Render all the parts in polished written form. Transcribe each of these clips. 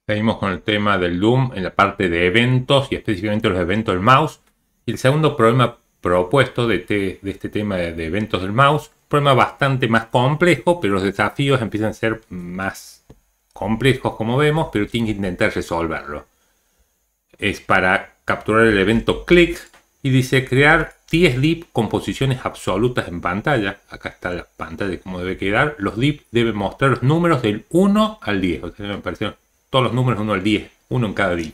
Seguimos con el tema del Doom en la parte de eventos y específicamente los eventos del mouse. Y el segundo problema propuesto de este tema de eventos del mouse, un problema bastante más complejo, pero los desafíos empiezan a ser más complejos como vemos, pero tienen que intentar resolverlo. Es para capturar el evento click y dice crear 10 div con posiciones absolutas en pantalla. Acá está la pantalla de cómo debe quedar. Los div deben mostrar los números del 1 al 10. O sea, me parecieron todos los números 1 al 10, uno en cada div.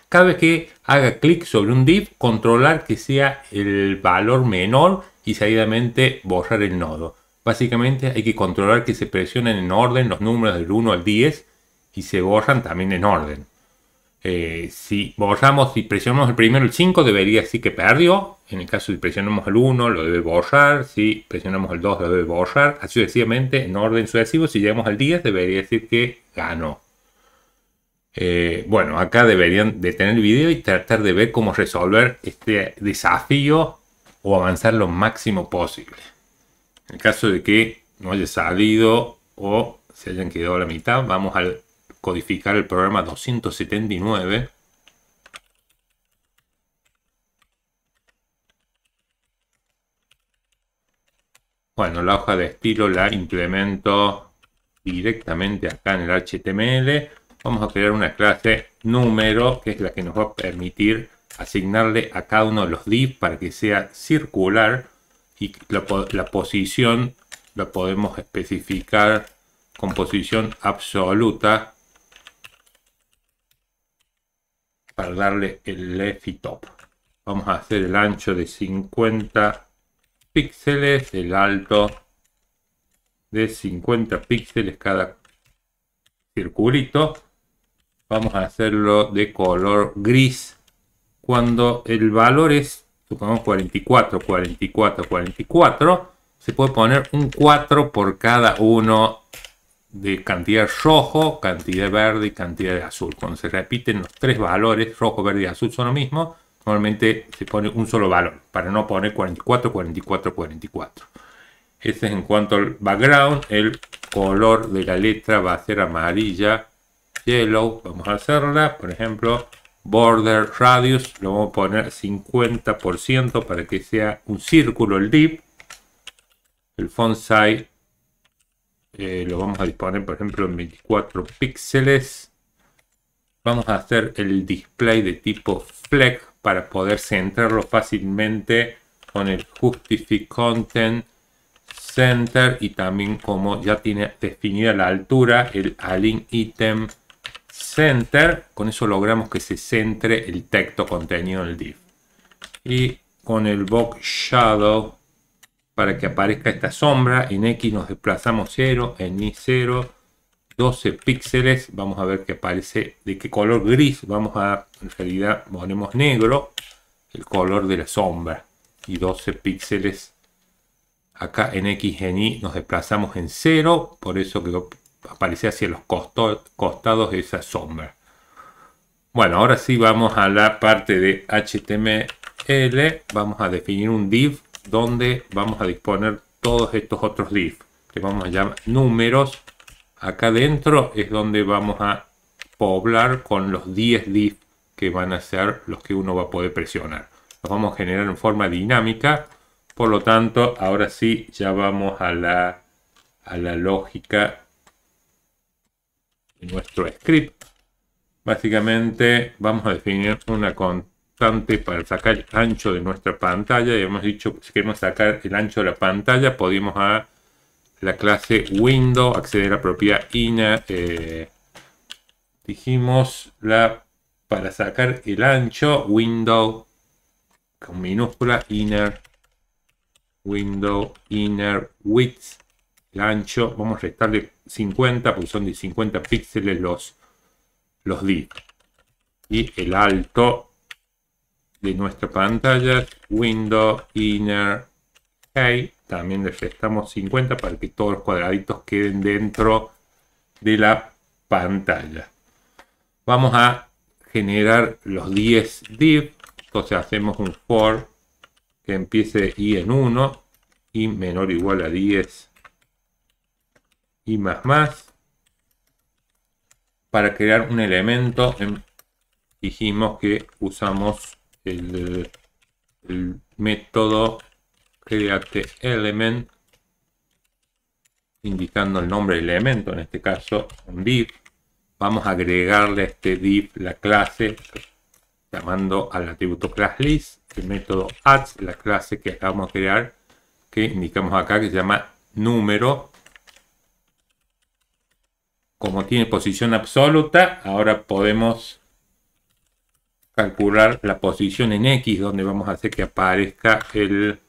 Cada vez que haga clic sobre un div, controlar que sea el valor menor y seguidamente borrar el nodo. Básicamente hay que controlar que se presionen en orden los números del 1 al 10 y se borran también en orden. Si borramos, si presionamos el primero, el 5, debería decir que perdió. En el caso de presionamos el 1, lo debe borrar. Si presionamos el 2, lo debe borrar. Así sucesivamente, en orden sucesivo. Si llegamos al 10, debería decir que ganó. Bueno, acá deberían detener el video y tratar de ver cómo resolver este desafío o avanzar lo máximo posible. En el caso de que no haya salido o se hayan quedado a la mitad, vamos a codificar el programa 279. Bueno, la hoja de estilo la implemento directamente acá en el HTML. Vamos a crear una clase número, que es la que nos va a permitir asignarle a cada uno de los div para que sea circular, y la posición la podemos especificar con posición absoluta para darle el left y top. Vamos a hacer el ancho de 50 píxeles, el alto de 50 píxeles cada circulito. Vamos a hacerlo de color gris. Cuando el valor es, supongamos 44, 44, 44, se puede poner un 4 por cada uno de cantidad rojo, cantidad verde y cantidad de azul. Cuando se repiten los tres valores, rojo, verde y azul son lo mismo, normalmente se pone un solo valor, para no poner 44, 44, 44. Ese es en cuanto al background. El color de la letra va a ser amarilla, yellow. Vamos a hacerla, por ejemplo, border radius, lo vamos a poner 50% para que sea un círculo el div. El font size lo vamos a disponer, por ejemplo, en 24 píxeles. Vamos a hacer el display de tipo flex para poder centrarlo fácilmente con el justify content center, y también, como ya tiene definida la altura, el align item center. Con eso logramos que se centre el texto contenido en el div. Y con el box shadow, para que aparezca esta sombra, en X nos desplazamos 0, en Y 0, 12 píxeles. Vamos a ver que aparece de qué color gris. Vamos a, en realidad ponemos negro, el color de la sombra, y 12 píxeles. Acá en X, en Y nos desplazamos en 0, por eso que aparece hacia los costados de esa sombra. Bueno, ahora sí vamos a la parte de HTML. Vamos a definir un div donde vamos a disponer todos estos otros div, que vamos a llamar números. Acá dentro es donde vamos a poblar con los 10 div que van a ser los que uno va a poder presionar. Los vamos a generar en forma dinámica. Por lo tanto, ahora sí ya vamos a la lógica de nuestro script. Básicamente vamos a definir una constante para sacar el ancho de nuestra pantalla. Y hemos dicho que si queremos sacar el ancho de la pantalla, podemos a la clase window acceder a propiedad inner. Dijimos para sacar el ancho, window con minúscula, inner, window inner width, el ancho. Vamos a restarle 50 porque son de 50 píxeles los div. Y el alto de nuestra pantalla, window inner height, también le restamos 50 para que todos los cuadraditos queden dentro de la pantalla. Vamos a generar los 10 div. Entonces hacemos un for que empiece i en 1, i menor o igual a 10, i más. para crear un elemento, dijimos que usamos el método createElement, indicando el nombre del elemento, en este caso un div. Vamos a agregarle a este div la clase, llamando al atributo classList, el método adds, la clase que acabamos de crear, que indicamos acá que se llama número. Como tiene posición absoluta, ahora podemos calcular la posición en X, donde vamos a hacer que aparezca el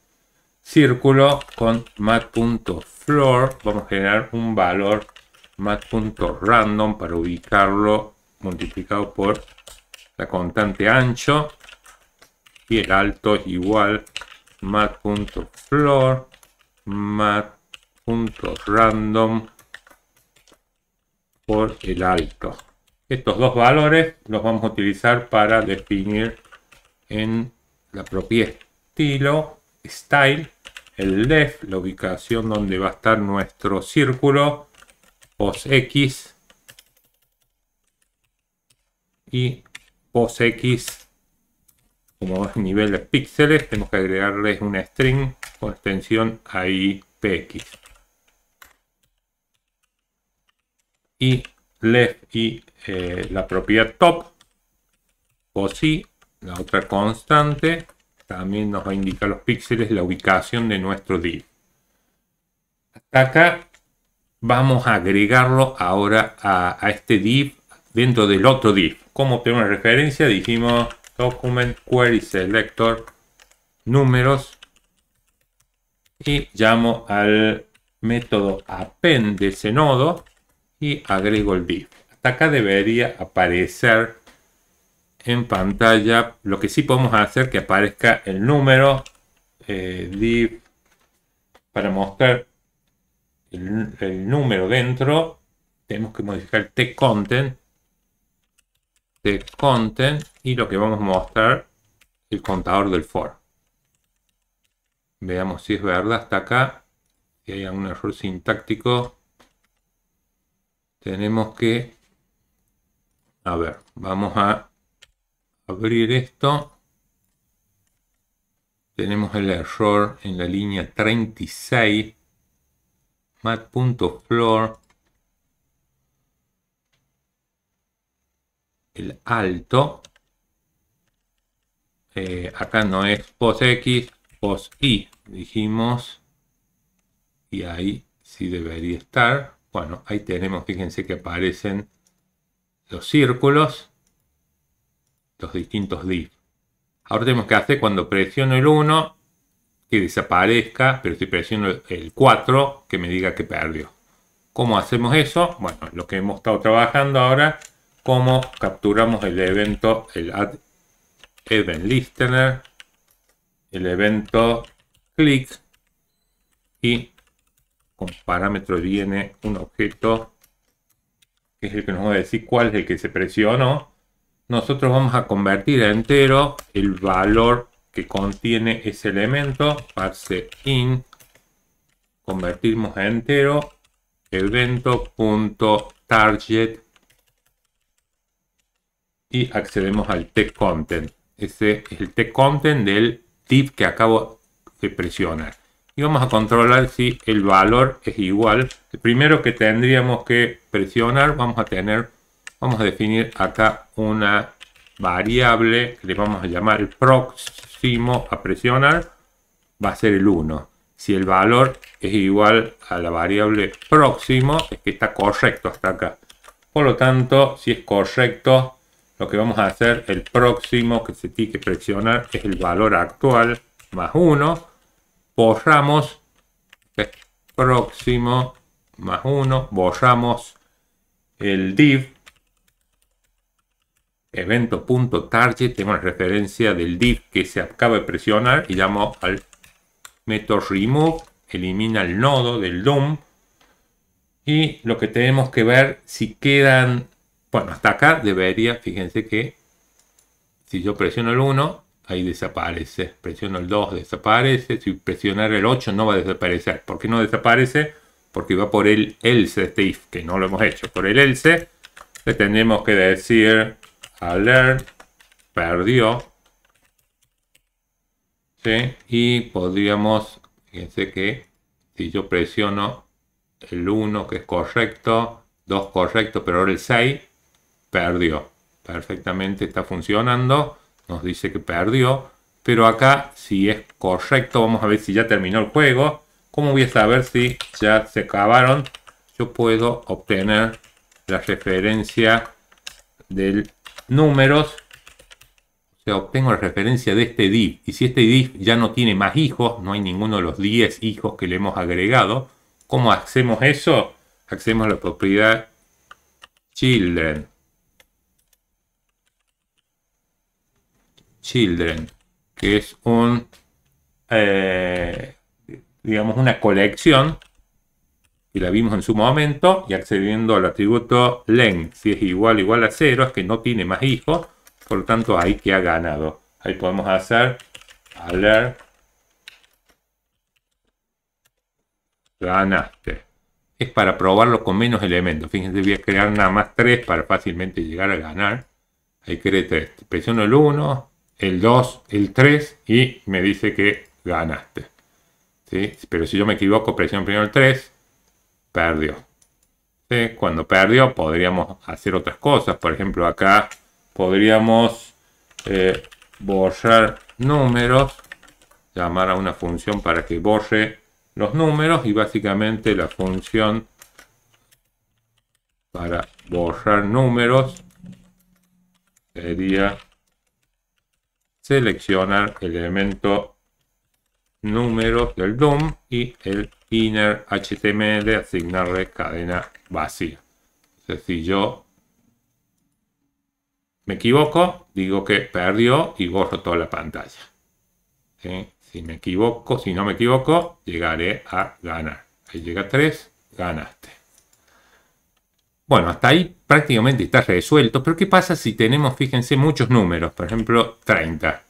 círculo con mat.floor. Vamos a generar un valor mat.random para ubicarlo multiplicado por la constante ancho, y el alto es igual mat.floor mat.random por el alto. Estos dos valores los vamos a utilizar para definir en la propiedad estilo, style, el def, la ubicación donde va a estar nuestro círculo, posX, y posX, como es nivel de píxeles, tenemos que agregarles una string con extensión AIPX. Y left y la propiedad top, posi, la otra constante, también nos va a indicar los píxeles, la ubicación de nuestro div. Hasta acá vamos a agregarlo ahora a este div dentro del otro div. Como obtener una referencia, dijimos document query selector números, y llamo al método append de ese nodo y agrego el div. Hasta acá debería aparecer en pantalla. Lo que sí podemos hacer que aparezca el número div, para mostrar el número dentro tenemos que modificar el tContent, y lo que vamos a mostrar el contador del for. Veamos si es verdad hasta acá. Si hay algún error sintáctico, tenemos que, a ver, vamos a abrir esto. Tenemos el error en la línea 36, mat.floor, el alto. Acá no es posX, posY dijimos, y ahí sí debería estar. Bueno, ahí tenemos, fíjense que aparecen los círculos, los distintos divs. Ahora tenemos que hacer, cuando presiono el 1, que desaparezca, pero si presiono el 4, que me diga que perdió. ¿Cómo hacemos eso? Bueno, lo que hemos estado trabajando ahora, cómo capturamos el evento, el add event listener, el evento click, y con parámetro viene un objeto que es el que nos va a decir cuál es el que se presionó. Nosotros vamos a convertir a entero el valor que contiene ese elemento, parse in, convertimos a entero, evento.target, y accedemos al tContent. Ese es el tContent del div que acabo de presionar. Y vamos a controlar si el valor es igual. El primero que tendríamos que presionar, vamos a definir acá una variable que le vamos a llamar el próximo a presionar, va a ser el 1. Si el valor es igual a la variable próximo, es que está correcto hasta acá. Por lo tanto, si es correcto, lo que vamos a hacer, el próximo que se tiene que presionar es el valor actual más 1. Borramos próximo más 1. Borramos el div evento.target. Tenemos la referencia del div que se acaba de presionar y llamo al método remove. Elimina el nodo del DOM. Y lo que tenemos que ver si quedan... Bueno, hasta acá debería, fíjense que si yo presiono el 1, ahí desaparece. Presiono el 2, desaparece. Si presionar el 8 no va a desaparecer. ¿Por qué no desaparece? Porque va por el else de este if, que no lo hemos hecho. Por el else Le tenemos que decir alert, perdió. ¿Sí? Y podríamos, fíjense que si yo presiono el 1 que es correcto, 2 correcto, pero ahora el 6 perdió. Perfectamente está funcionando. Nos dice que perdió. Pero acá, si es correcto, vamos a ver si ya terminó el juego. ¿Cómo voy a saber si ya se acabaron? Yo puedo obtener la referencia de números. O sea, obtengo la referencia de este div. Y si este div ya no tiene más hijos, no hay ninguno de los 10 hijos que le hemos agregado, ¿cómo hacemos eso? Accedemos a la propiedad children. Children, que es un, digamos, una colección que la vimos en su momento, y accediendo al atributo len, si es igual a 0, es que no tiene más hijos, por lo tanto ahí que ha ganado. Ahí podemos hacer alert ganaste. Es para probarlo con menos elementos. Fíjense, voy a crear nada más 3 para fácilmente llegar a ganar. Ahí creé 3. Presiono el 1, el 2, el 3 y me dice que ganaste. ¿Sí? Pero si yo me equivoco, presiono primero el 3, perdió. ¿Sí? Cuando perdió podríamos hacer otras cosas. Por ejemplo, acá podríamos borrar números, llamar a una función para que borre los números, y básicamente la función para borrar números sería seleccionar el elemento números del DOM y el inner HTML asignarle cadena vacía. O sea, si yo me equivoco, digo que perdió y borro toda la pantalla. ¿Sí? Si me equivoco, si no me equivoco, llegaré a ganar. Ahí llega 3, ganaste. Bueno, hasta ahí prácticamente está resuelto. Pero ¿qué pasa si tenemos, fíjense, muchos números? Por ejemplo, 30.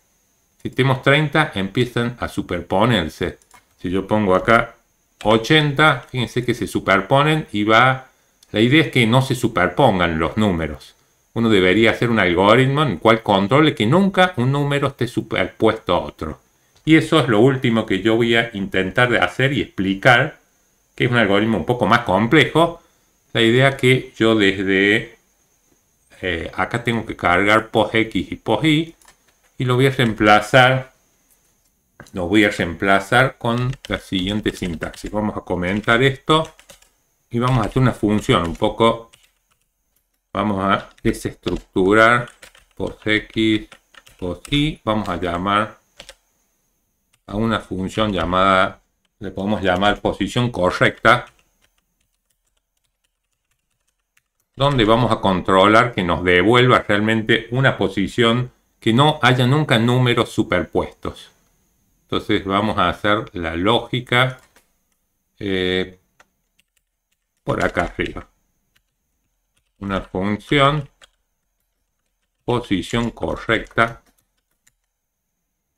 Si tenemos 30, empiezan a superponerse. Si yo pongo acá 80, fíjense que se superponen y va... La idea es que no se superpongan los números. Uno debería hacer un algoritmo en el cual controle que nunca un número esté superpuesto a otro. Y eso es lo último que yo voy a intentar de hacer y explicar, que es un algoritmo un poco más complejo. La idea que yo desde acá tengo que cargar POSX y POSY, y lo voy a reemplazar con la siguiente sintaxis. Vamos a comentar esto y vamos a hacer una función un poco. Vamos a desestructurar POSX, POSY. Vamos a llamar a una función llamada, le podemos llamar posición correcta, donde vamos a controlar que nos devuelva realmente una posición, que no haya nunca números superpuestos. Entonces vamos a hacer la lógica por acá arriba. Una función posición correcta.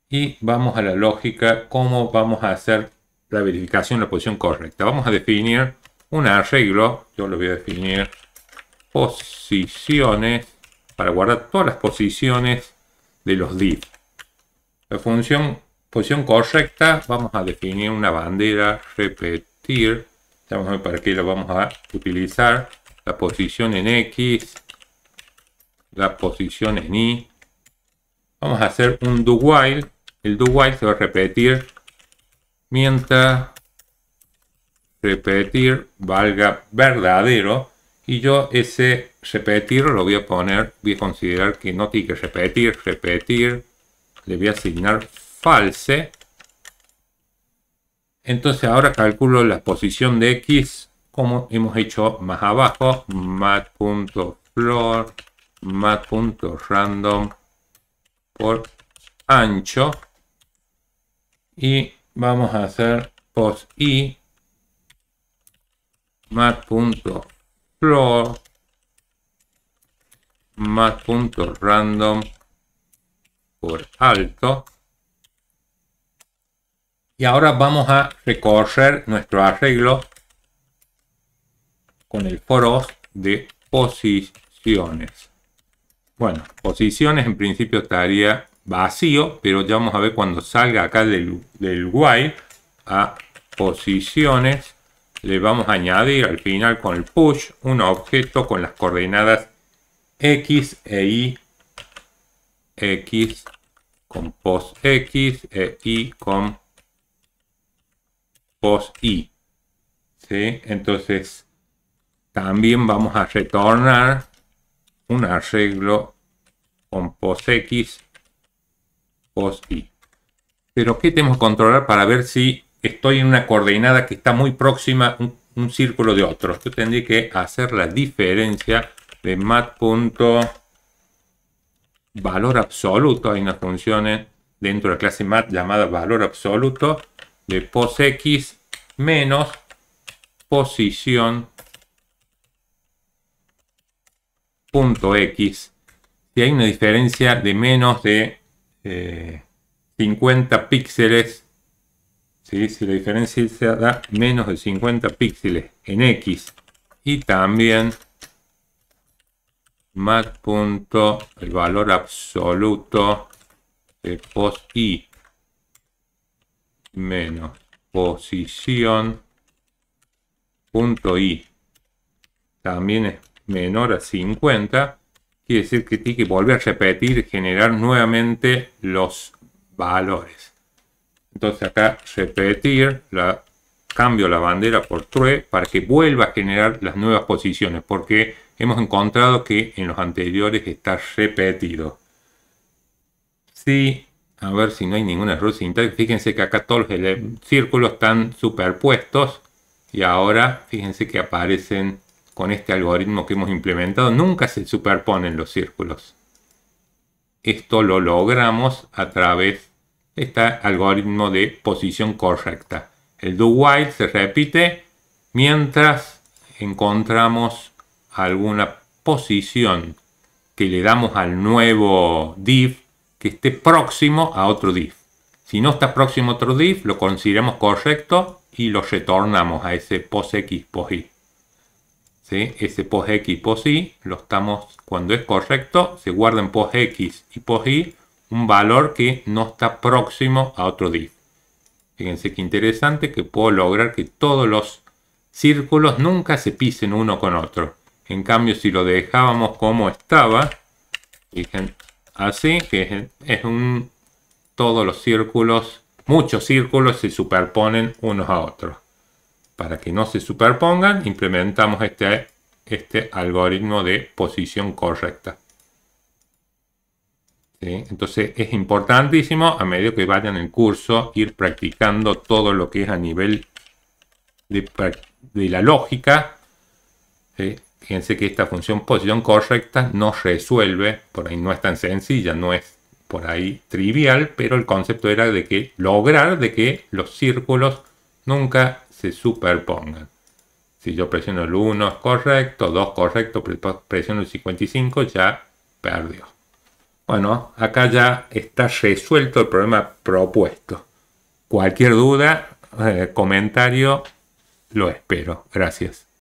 Y vamos a la lógica, cómo vamos a hacer la verificación de la posición correcta. Vamos a definir un arreglo. Yo lo voy a definir posiciones, para guardar todas las posiciones de los div. La función posición correcta, vamos a definir una bandera repetir. Vamos a ver para qué lo vamos a utilizar. La posición en X, la posición en Y. Vamos a hacer un do while. El do while se va a repetir mientras repetir valga verdadero, y yo ese repetir lo voy a poner, voy a considerar que no tiene que repetir, le voy a asignar false. Entonces ahora calculo la posición de X como hemos hecho más abajo, mat.floor, mat.random por ancho, y vamos a hacer POSI mat.floor mat.random por alto. Y ahora vamos a recorrer nuestro arreglo con el for de posición posiciones. Bueno, posiciones en principio estaría vacío, pero ya vamos a ver cuando salga acá del while a posiciones. Le vamos a añadir al final con el push un objeto con las coordenadas X e Y, X con pos X e Y con pos Y. ¿Sí? Entonces también vamos a retornar un arreglo con pos X, pos Y. Pero ¿qué tenemos que controlar para ver si estoy en una coordenada que está muy próxima un círculo de otro? Yo tendría que hacer la diferencia de mat.valor absoluto. Hay una función dentro de la clase mat llamada valor absoluto de pos X menos posición punto X. Si hay una diferencia de menos de 50 píxeles, ¿sí? Si la diferencia se da menos de 50 píxeles en X, y también mat.el valor absoluto de pos Y menos posición punto Y también es menor a 50, quiere decir que tiene que volver a repetir y generar nuevamente los valores. Entonces acá repetir, cambio la bandera por true para que vuelva a generar las nuevas posiciones, porque hemos encontrado que en los anteriores está repetido. Sí, a ver si no hay ningún error sintáctico. Fíjense que acá todos los círculos están superpuestos y ahora fíjense que aparecen con este algoritmo que hemos implementado. Nunca se superponen los círculos. Esto lo logramos a través de este algoritmo de posición correcta. El do while se repite mientras encontramos alguna posición que le damos al nuevo div que esté próximo a otro div. Si no está próximo a otro div, lo consideramos correcto y lo retornamos a ese pos X, pos Y. ¿Sí? Ese pos X, pos Y, cuando es correcto, se guarda en pos X y pos Y un valor que no está próximo a otro div. Fíjense qué interesante que puedo lograr que todos los círculos nunca se pisen uno con otro. En cambio, si lo dejábamos como estaba, fíjense, así que todos los círculos, muchos círculos se superponen unos a otros. Para que no se superpongan, implementamos este algoritmo de posición correcta. ¿Sí? Entonces es importantísimo, a medida que vayan en el curso, ir practicando todo lo que es a nivel de la lógica. ¿Sí? Fíjense que esta función posición correcta nos resuelve, por ahí no es tan sencilla, no es por ahí trivial, pero el concepto era de que lograr de que los círculos nunca se superpongan. Si yo presiono el 1 es correcto, 2 correcto, presiono el 55, ya perdió. Bueno, acá ya está resuelto el problema propuesto. Cualquier duda, comentario, lo espero. Gracias.